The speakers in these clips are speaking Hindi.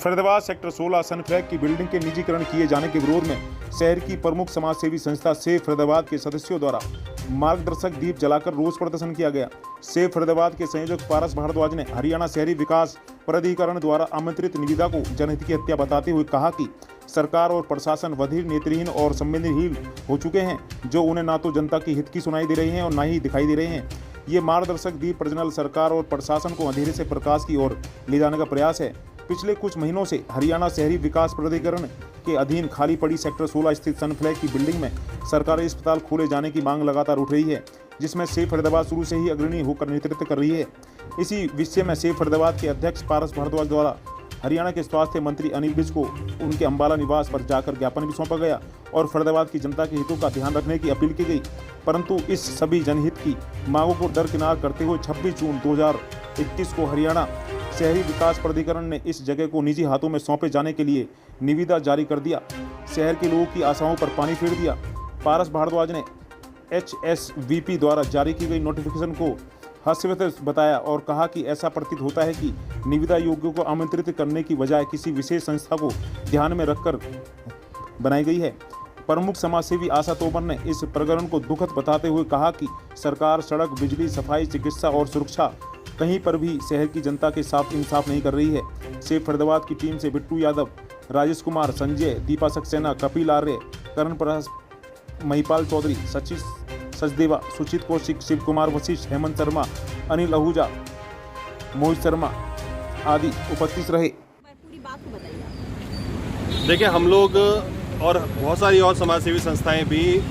फरीदाबाद सेक्टर 16 सनफ्लैग की बिल्डिंग के निजीकरण किए जाने के विरोध में शहर की प्रमुख समाज सेवी संस्था सेव फरीदाबाद के सदस्यों द्वारा मार्गदर्शक दीप जलाकर रोष प्रदर्शन किया गया। सेव फरीदाबाद के संयोजक पारस भारद्वाज ने हरियाणा शहरी विकास प्राधिकरण द्वारा आमंत्रित निविदा को जनहित की हत्या बताते हुए कहा कि सरकार और प्रशासन बधिर, नेत्रहीन और संवेदनहीन हो चुके हैं, जो उन्हें ना तो जनता की हित की सुनाई दे रही हैं और ना ही दिखाई दे रहे हैं। ये मार्गदर्शक दीप प्रज्वलन सरकार और प्रशासन को अंधेरे से प्रकाश की ओर ले जाने का प्रयास है। पिछले कुछ महीनों से हरियाणा शहरी विकास प्राधिकरण के अधीन खाली पड़ी सेक्टर 16 स्थित सनफ्लैग की बिल्डिंग में सरकारी अस्पताल खोले जाने की मांग लगातार उठ रही है, जिसमें सेव फरीदाबाद शुरू से ही अग्रणी होकर नेतृत्व कर रही है। इसी विषय में सेव फरीदाबाद के अध्यक्ष पारस भारद्वाज द्वारा हरियाणा के स्वास्थ्य मंत्री अनिल विज को उनके अंबाला निवास पर जाकर ज्ञापन भी सौंपा गया और फरीदाबाद की जनता के हितों का ध्यान रखने की अपील की गई, परंतु इस सभी जनहित की मांगों को दरकिनार करते हुए 26 जून 2021 को हरियाणा शहरी विकास प्राधिकरण ने इस जगह को निजी हाथों में सौंपे जाने के लिए निविदा जारी कर दिया। शहर के लोगों की आशाओं पर पानी फेर दिया। पारस भारद्वाज ने HSVP द्वारा जारी की गई नोटिफिकेशन को हास्यास्पद बताया और कहा कि ऐसा प्रतीत होता है कि निविदा योग्यों को आमंत्रित करने की बजाय किसी विशेष संस्था को ध्यान में रखकर बनाई गई है। प्रमुख समाजसेवी आशा तोमर ने इस प्रकरण को दुखद बताते हुए कहा कि सरकार सड़क, बिजली, सफाई, चिकित्सा और सुरक्षा कहीं पर भी शहर की जनता के साथ इंसाफ नहीं कर रही है। सेव फरीदाबाद की टीम से बिट्टू यादव, राजेश कुमार, संजय, दीपा सक्सेना, कपिल आर्य, करण प्रकाश, महिपाल चौधरी, सचिश सचदेवा, सुचित कौशिक, शिव कुमार वशिष्ठ, हेमंत शर्मा, अनिल आहूजा, मोहित शर्मा आदि उपस्थित रहे। पूरी बात को बताइए। देखिए, हम लोग और बहुत सारी और समाजसेवी संस्थाएं भी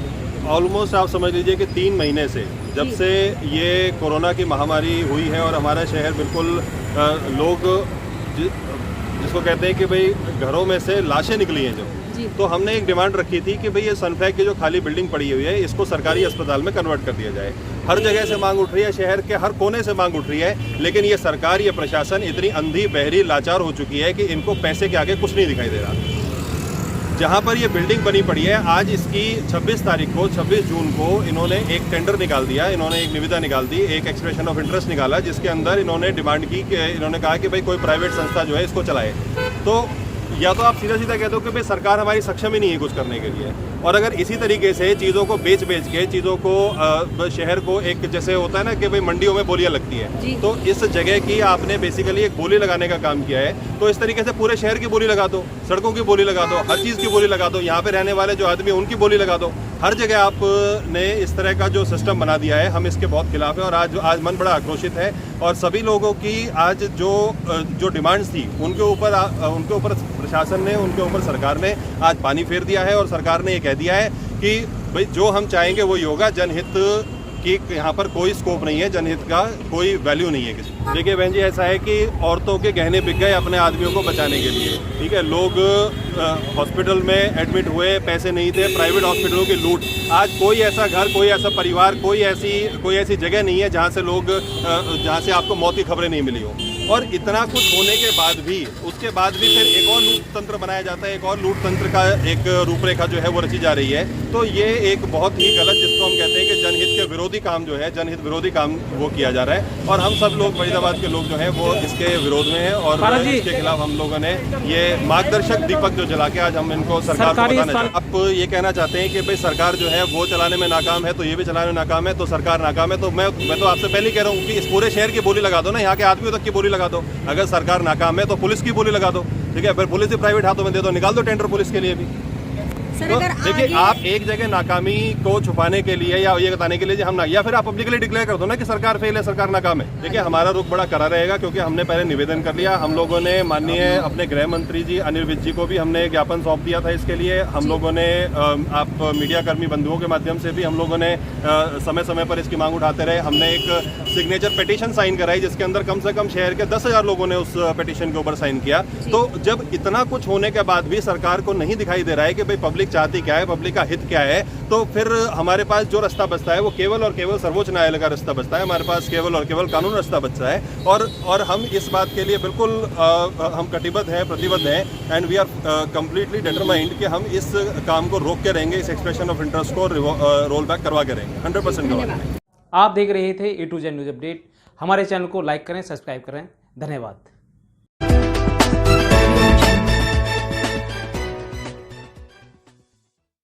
ऑलमोस्ट आप समझ लीजिए कि 3 महीने से, जब से ये कोरोना की महामारी हुई है और हमारा शहर बिल्कुल लोग जिसको कहते हैं कि भाई घरों में से लाशें निकली हैं जो, तो हमने एक डिमांड रखी थी कि भाई ये सनफ्लैग की जो खाली बिल्डिंग पड़ी हुई है इसको सरकारी अस्पताल में कन्वर्ट कर दिया जाए। हर जगह से मांग उठ रही है, शहर के हर कोने से मांग उठ रही है, लेकिन ये सरकार, ये प्रशासन इतनी अंधी, बहरी, लाचार हो चुकी है कि इनको पैसे के आगे कुछ नहीं दिखाई दे रहा। जहाँ पर ये बिल्डिंग बनी पड़ी है, आज इसकी 26 तारीख को, 26 जून को इन्होंने एक टेंडर निकाल दिया, इन्होंने एक निविदा निकाल दी, एक एक्सप्रेशन ऑफ इंटरेस्ट निकाला, जिसके अंदर इन्होंने डिमांड की कि इन्होंने कहा कि भाई कोई प्राइवेट संस्था जो है इसको चलाए। तो या तो आप सीधा सीधा कह दो कि भाई सरकार हमारी सक्षम ही नहीं है कुछ करने के लिए, और अगर इसी तरीके से चीज़ों को बेच के चीज़ों को शहर को एक जैसे होता है ना कि भाई मंडियों में बोलियां लगती है, तो इस जगह की आपने बेसिकली एक बोली लगाने का काम किया है। तो इस तरीके से पूरे शहर की बोली लगा दो, सड़कों की बोली लगा दो, हर चीज़ की बोली लगा दो, यहाँ पे रहने वाले जो आदमी उनकी बोली लगा दो। हर जगह आपने इस तरह का जो सिस्टम बना दिया है, हम इसके बहुत खिलाफ हैं और आज मन बड़ा आक्रोशित है। और सभी लोगों की आज जो डिमांड्स थी उनके ऊपर प्रशासन ने, उनके ऊपर सरकार ने आज पानी फेर दिया है और सरकार ने ये कह दिया है कि भाई जो हम चाहेंगे वो होगा। जनहित की यहाँ पर कोई स्कोप नहीं है, जनहित का कोई वैल्यू नहीं है किसी। देखिए बहन जी, ऐसा है कि औरतों के गहने बिक गए अपने आदमियों को बचाने के लिए, ठीक है। लोग हॉस्पिटल में एडमिट हुए, पैसे नहीं थे, प्राइवेट हॉस्पिटलों की लूट। आज कोई ऐसा घर, कोई ऐसा परिवार, कोई ऐसी जगह नहीं है जहाँ से आपको मौत की खबरें नहीं मिली हो। और इतना कुछ होने के बाद भी, उसके बाद भी फिर एक और लूट तंत्र बनाया जाता है, एक और लूट तंत्र का एक रूपरेखा जो है वो रची जा रही है। तो ये एक बहुत ही गलत, जिसको हम कहते हैं कि जनहित के विरोधी काम जो है, जनहित विरोधी काम वो किया जा रहा है। और हम सब लोग, फरीदाबाद के लोग जो हैं वो इसके विरोध में हैं और इसके खिलाफ हम लोगों ने ये मार्गदर्शक दीपक जो जला के आज हम इनको सरकार को बताना चाहते हैं। आप ये कहना चाहते हैं कि भाई सरकार जो है वो चलाने में नाकाम है, तो ये भी चलाने में नाकाम है, तो सरकार नाकाम है। तो मैं तो आपसे पहले ही कह रहा हूँ कि इस पूरे शहर की बोली लगा दो ना, यहाँ के आदमियों तक की बोली लगा दो। अगर सरकार नाकाम है तो पुलिस की बोली लगा दो, ठीक है। फिर पुलिस भी प्राइवेट हाथों में दे दो, निकाल दो टेंडर पुलिस के लिए भी। तो देखिए, आप एक जगह नाकामी को छुपाने के लिए या ये बताने के लिए हम ना, या फिर आप पब्लिकली डिक्लेयर कर दो ना कि सरकार फेल है, सरकार नाकाम है। देखिए, हमारा रुख बड़ा कड़ा रहेगा क्योंकि हमने पहले निवेदन कर लिया। हम लोगों ने माननीय अपने गृह मंत्री जी अनिल विज जी को भी हमने ज्ञापन सौंप दिया था इसके लिए। हम लोगों ने आप मीडिया कर्मी बंधुओं के माध्यम से भी हम लोगों ने समय समय पर इसकी मांग उठाते रहे। हमने एक सिग्नेचर पिटीशन साइन कराई जिसके अंदर कम से कम शहर के 10,000 लोगों ने उस पिटीशन के ऊपर साइन किया। तो जब इतना कुछ होने के बाद भी सरकार को नहीं दिखाई दे रहा है कि भाई पब्लिक चाहती क्या है, पब्लिक का हित क्या है, तो फिर हमारे पास जो रास्ता बचता है वो केवल और केवल सर्वोच्च न्यायालय का रास्ता बचता है। हमारे पास केवल और केवल कानून रास्ता बचता है और हम इस बात के लिए बिल्कुल हम कटिबद्ध हैं, प्रतिबद्ध हैं and we are completely determined कि हम इस काम को रोक के रहेंगे, इस एक्सप्रेशन ऑफ इंटरेस्ट को रोल बैक करवा के रहेंगे, 100% करवाएंगे। आप देख रहे थे A to Z news update. हमारे चैनल को लाइक करें, सब्सक्राइब करें। धन्यवाद।